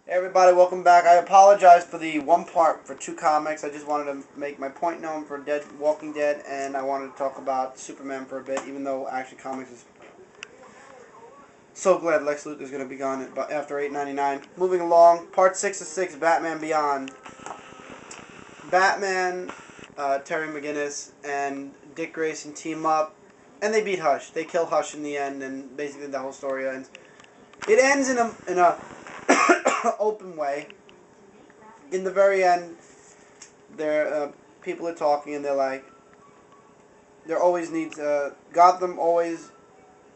Hey everybody, welcome back. I apologize for the one part for two comics. I just wanted to make my point known for Walking Dead, and I wanted to talk about Superman for a bit, even though Action Comics is so glad Lex Luthor is going to be gone after 899. Moving along, part 6 of 6, Batman Beyond. Batman, Terry McGinnis, and Dick Grayson team up, and they beat Hush. They kill Hush in the end, and basically the whole story ends. It ends in a open way. In the very end, people are talking and they're like, there always needs Gotham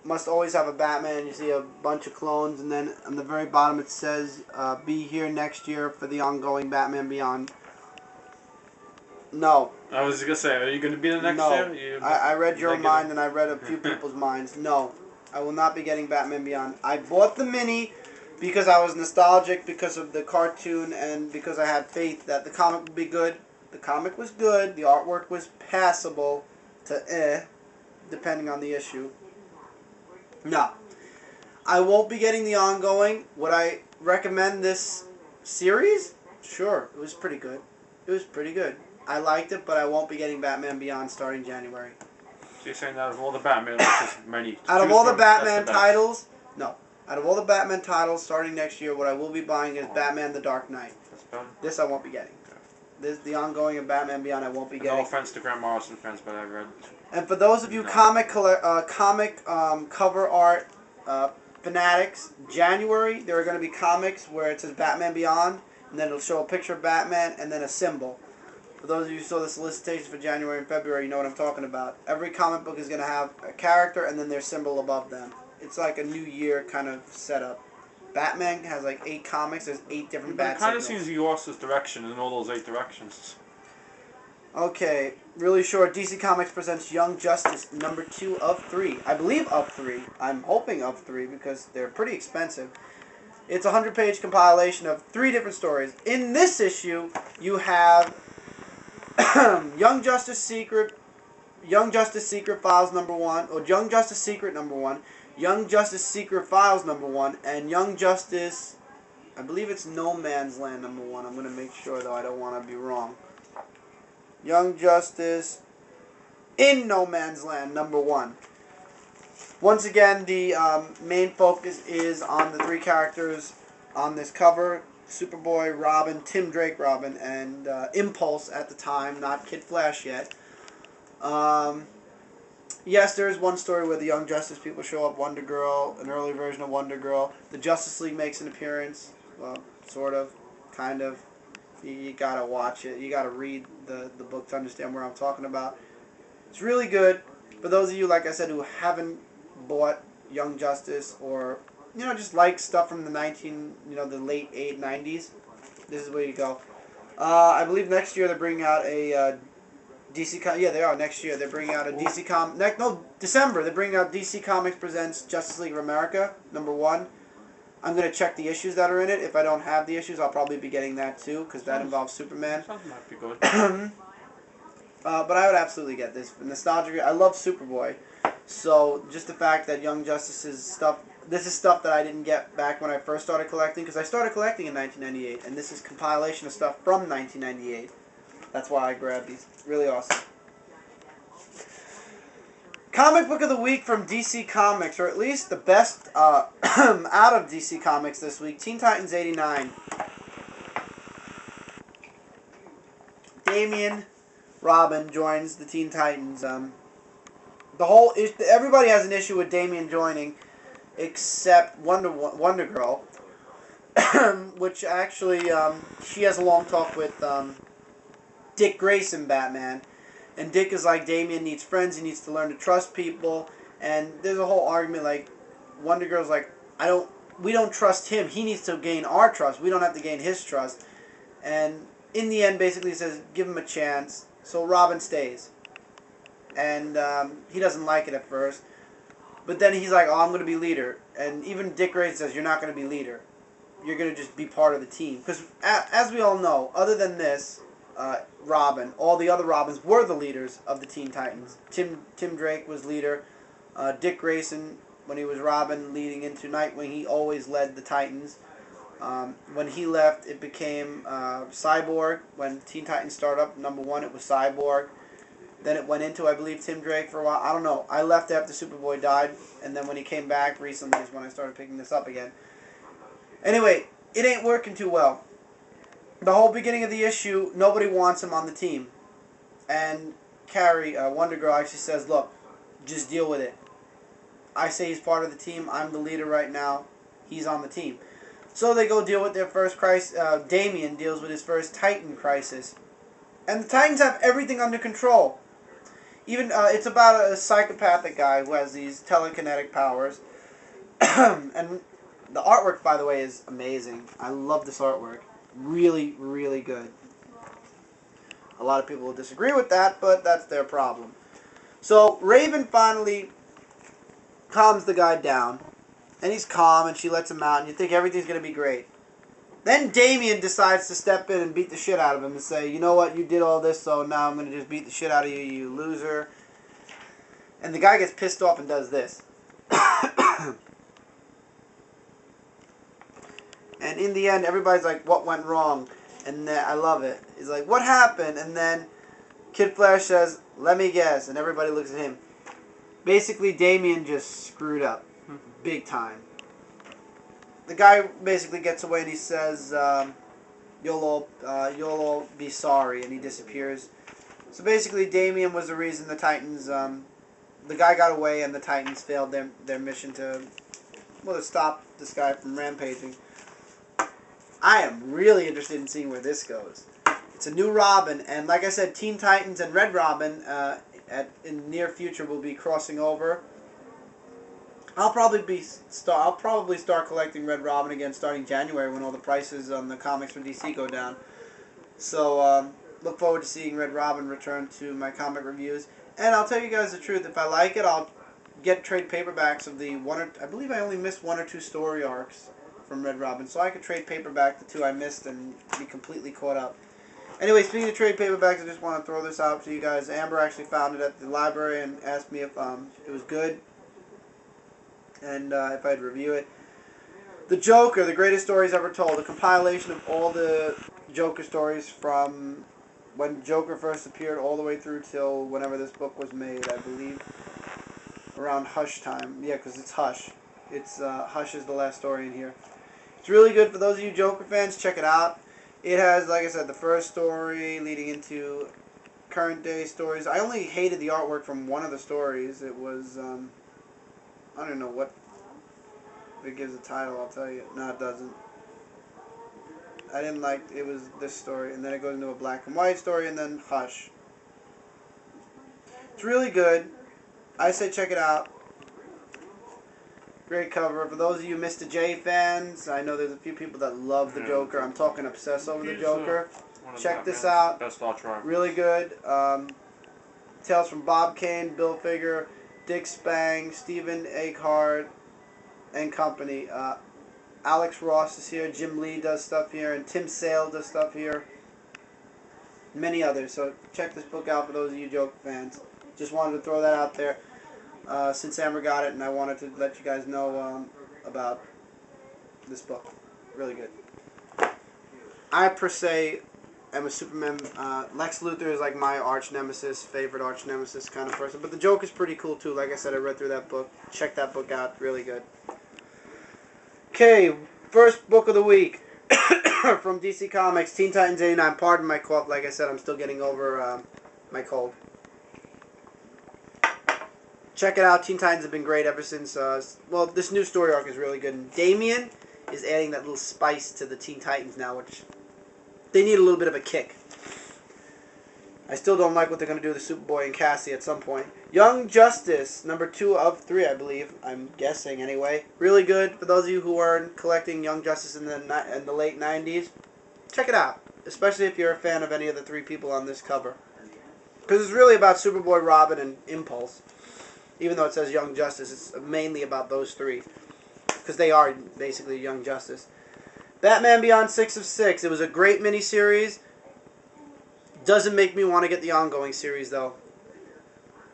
must always have a Batman. You see a bunch of clones, and then on the very bottom it says, "Be here next year for the ongoing Batman Beyond." No. I was gonna say, are you gonna be the next year? I read your mind and I read a few people's minds. No, I will not be getting Batman Beyond. I bought the mini because I was nostalgic because of the cartoon and because I had faith that the comic would be good. The comic was good. The artwork was passable to depending on the issue. No. I won't be getting the ongoing. Would I recommend this series? Sure. It was pretty good. It was pretty good. I liked it, but I won't be getting Batman Beyond starting January. So you're saying out of all the Batman, which is many, out of all the Batman titles, no. Out of all the Batman titles starting next year, what I will be buying is Batman: The Dark Knight. This I won't be getting. This the ongoing of Batman Beyond I won't be getting. No offense to Grant Morrison fans, but I read. And for those of you comic cover art fanatics, January there are going to be comics where it says Batman Beyond, and then it'll show a picture of Batman and then a symbol. For those of you who saw the solicitations for January and February, you know what I'm talking about. Every comic book is going to have a character and then their symbol above them. It's like a New Year kind of setup. Batman has like 8 comics. There's 8 different bat signals. It kind of seems he lost his direction in all those 8 directions. Okay, really short. DC Comics presents Young Justice number 2 of 3. I believe of 3. I'm hoping of 3 because they're pretty expensive. It's a 100-page compilation of 3 different stories. In this issue, you have Young Justice Secret Files number 1, or Young Justice Secret number 1, Young Justice Secret Files number 1, and Young Justice, I believe it's No Man's Land number 1. I'm going to make sure though, I don't want to be wrong. Young Justice in No Man's Land number 1. Once again, the main focus is on the 3 characters on this cover. Superboy, Robin, Tim Drake Robin, and Impulse at the time, not Kid Flash yet. Yes, there is one story where the Young Justice people show up, Wonder Girl, an early version of Wonder Girl. The Justice League makes an appearance, well, sort of, kind of. You gotta watch it. You gotta read the book to understand where I'm talking about. It's really good. For those of you, like I said, who haven't bought Young Justice or just like stuff from the the late 90s, this is where you go. I believe next year they're bringing out a they are next year. They're bringing out a December. They're bringing out DC Comics Presents Justice League of America number 1. I'm going to check the issues that are in it. If I don't have the issues, I'll probably be getting that too, because that involves Superman. That might be good. But I would absolutely get this. Nostalgia. I love Superboy. So just the fact that Young Justice's stuff, this is stuff that I didn't get back when I first started collecting, because I started collecting in 1998, and this is compilation of stuff from 1998. That's why I grabbed these. Really awesome. Comic Book of the Week from DC Comics, or at least the best out of DC Comics this week. Teen Titans 89. Damian Robin joins the Teen Titans. Everybody has an issue with Damian joining, except Wonder Girl, which actually she has a long talk with Dick Grayson, Batman. And Dick is like, Damian needs friends, he needs to learn to trust people, and there's a whole argument like, Wonder Girl's like, we don't trust him, he needs to gain our trust, we don't have to gain his trust, and in the end basically says, give him a chance, so Robin stays, and he doesn't like it at first, but then he's like, I'm going to be leader, and even Dick Grayson says, you're not going to be leader, you're going to just be part of the team, because as we all know, other than this, Robin. All the other Robins were the leaders of the Teen Titans. Tim Drake was leader. Dick Grayson, when he was Robin leading into Nightwing, he always led the Titans. When he left, it became Cyborg. When Teen Titans started up, #1, it was Cyborg. Then it went into, I believe, Tim Drake for a while. I don't know. I left after Superboy died, and then when he came back recently is when I started picking this up again. Anyway, it ain't working too well. The whole beginning of the issue, nobody wants him on the team. And Carrie, Wonder Girl, actually says, look, just deal with it. I say he's part of the team. I'm the leader right now. He's on the team. So they go deal with their first crisis. Damian deals with his first Titan crisis. And the Titans have everything under control. Even it's about a psychopathic guy who has these telekinetic powers. And the artwork, by the way, is amazing. I love this artwork. Really, really good. A lot of people will disagree with that, but that's their problem. So Raven finally calms the guy down. And he's calm, and she lets him out, and you think everything's going to be great. Then Damian decides to step in and beat the shit out of him and say, you know what, you did all this, so now I'm going to just beat the shit out of you, you loser. And the guy gets pissed off and does this. And in the end, everybody's like, what went wrong? And I love it. He's like, what happened? And then Kid Flash says, let me guess. And everybody looks at him. Basically, Damian just screwed up. Big time. The guy basically gets away and he says, you'll all be sorry. And he disappears. So basically, Damian was the reason the Titans, the guy got away and the Titans failed their mission to stop this guy from rampaging. I am really interested in seeing where this goes. It's a new Robin, and like I said, Teen Titans and Red Robin in the near future will be crossing over. I'll probably start collecting Red Robin again starting January when all the prices on the comics from DC go down. So look forward to seeing Red Robin return to my comic reviews. And I'll tell you guys the truth, if I like it, I'll get trade paperbacks of the I believe I only missed 1 or 2 story arcs from Red Robin, so I could trade paperback the 2 I missed and be completely caught up. Anyway, speaking of trade paperbacks, I just want to throw this out to you guys. Amber actually found it at the library and asked me if it was good and if I'd review it. The Joker, the greatest stories ever told, a compilation of all the Joker stories from when Joker first appeared all the way through till whenever this book was made, I believe. Around Hush time. Yeah, because it's Hush. It's Hush is the last story in here. It's really good for those of you Joker fans. Check it out. It has, like I said, the first story leading into current day stories. I only hated the artwork from one of the stories. It was, I don't know what it gives a title, I'll tell you. No, it doesn't. I didn't like, it was this story. And then it goes into a black and white story and then Hush. It's really good. I say check it out. Great cover. For those of you Mr. J fans, I know there's a few people that love the Joker. I'm talking obsess over the Joker. Check this out. Best Ultra. Really good. Tales from Bob Kane, Bill Figure, Dick Spang, Stephen Egghart, and company. Alex Ross is here. Jim Lee does stuff here. And Tim Sale does stuff here. Many others. So check this book out for those of you Joker fans. Just wanted to throw that out there. Since Amber got it, and I wanted to let you guys know about this book. Really good. I, per se, am a Superman. Lex Luthor is like my arch nemesis, favorite arch nemesis kind of person. But the Joker's pretty cool too. Like I said, I read through that book. Check that book out. Really good. Okay, first book of the week from DC Comics, Teen Titans 89. Pardon my cough. Like I said, I'm still getting over my cold. Check it out. Teen Titans have been great ever since, well, this new story arc is really good. And Damian is adding that little spice to the Teen Titans now, which they need a little bit of a kick. I still don't like what they're going to do with Superboy and Cassie at some point. Young Justice, #2 of 3, I believe. I'm guessing, anyway. Really good. For those of you who are collecting Young Justice in the late 90s, check it out. Especially if you're a fan of any of the 3 people on this cover. Because it's really about Superboy, Robin, and Impulse. Even though it says Young Justice, it's mainly about those 3. Because they are basically Young Justice. Batman Beyond 6 of 6. It was a great miniseries. Doesn't make me want to get the ongoing series, though.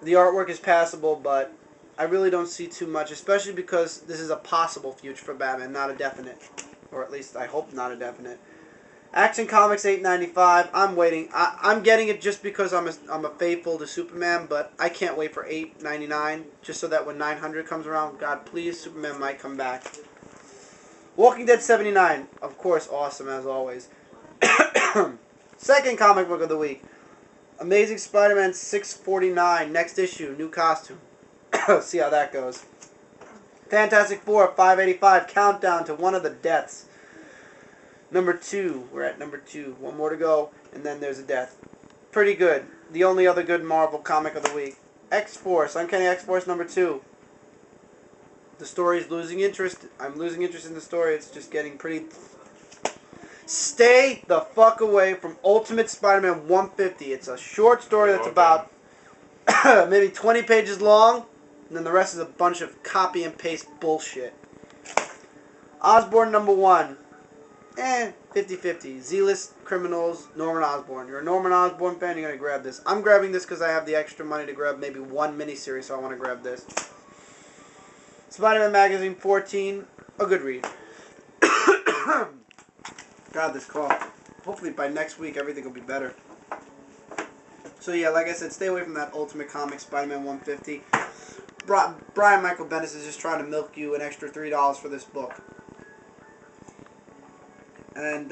The artwork is passable, but I really don't see too much. Especially because this is a possible future for Batman, not a definite. or at least I hope not a definite. Action Comics $8.95. I'm waiting. I'm getting it just because I'm a faithful to Superman, but I can't wait for $8.99 just so that when 900 comes around, God please, Superman might come back. Walking Dead 79, of course, awesome as always. Second comic book of the week, Amazing Spider-Man 649, next issue, new costume. See how that goes. Fantastic Four 585, countdown to one of the deaths. Number 2. We're at number 2. One more to go, and then there's a death. Pretty good. The only other good Marvel comic of the week. X-Force. Uncanny X-Force number 2. The story's losing interest. I'm losing interest in the story. It's just getting pretty... Stay the fuck away from Ultimate Spider-Man 150. It's a short story that's about maybe 20 pages long, and then the rest is a bunch of copy and paste bullshit. Osborn number 1. 50-50. Zealous Criminals, Norman Osborn. You're a Norman Osborn fan, you're going to grab this. I'm grabbing this because I have the extra money to grab maybe one miniseries, so I want to grab this. Spider-Man Magazine 14, a good read. God, this cough. Hopefully by next week everything will be better. So yeah, like I said, stay away from that Ultimate Comics Spider-Man 150. Brian Michael Bendis is just trying to milk you an extra $3 for this book. And,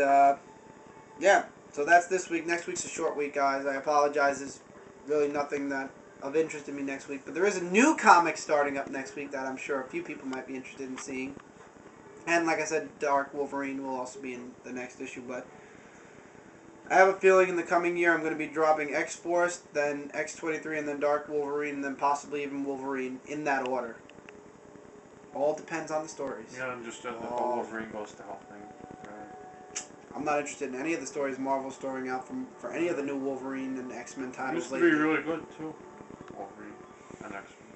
yeah, so that's this week. Next week's a short week, guys. I apologize. There's really nothing that of interest in me next week. But there is a new comic starting up next week that I'm sure a few people might be interested in seeing. And, like I said, Dark Wolverine will also be in the next issue. But I have a feeling in the coming year I'm going to be dropping X-Force, then X-23, and then Dark Wolverine, and then possibly even Wolverine in that order. All depends on the stories. Yeah, I'm just the whole Wolverine goes to hell thing. I'm not interested in any of the stories Marvel's throwing out for any of the new Wolverine and X-Men titles Used to lately. be really good too. Wolverine and X-Men.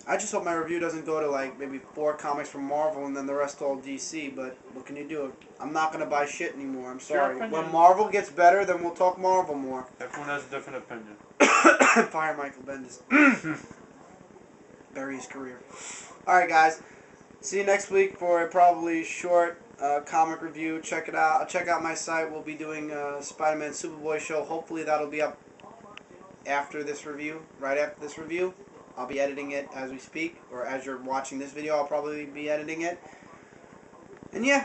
I just hope my review doesn't go to like maybe 4 comics from Marvel and then the rest all DC, but what can you do? I'm not going to buy shit anymore. I'm sorry. When Marvel gets better, then we'll talk Marvel more. Everyone has a different opinion. Fire Michael Bendis. Bury his career. Alright guys, see you next week for a probably short comic review. Check it out. Check out my site. We'll be doing a Spider-Man Superboy show. Hopefully that'll be up after this review. Right after this review. I'll be editing it as we speak. Or as you're watching this video, I'll probably be editing it. And yeah.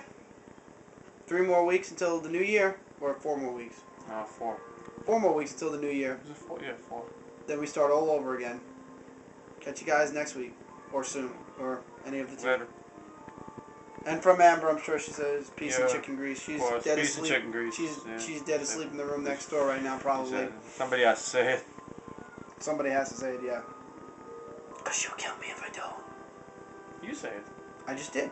3 more weeks until the new year. Or 4 more weeks. 4. 4 more weeks until the new year. Is it 4? Yeah, 4. Then we start all over again. Catch you guys next week. Or soon. Or any of the two. Later. And from Amber, I'm sure she says piece of Yeah, chicken grease. She's course. dead Piece of asleep. chicken grease, yeah. She's dead asleep in the room next door right now, probably. Somebody has to say it. Somebody has to say it, yeah. 'Cause she'll kill me if I don't. You say it. I just did.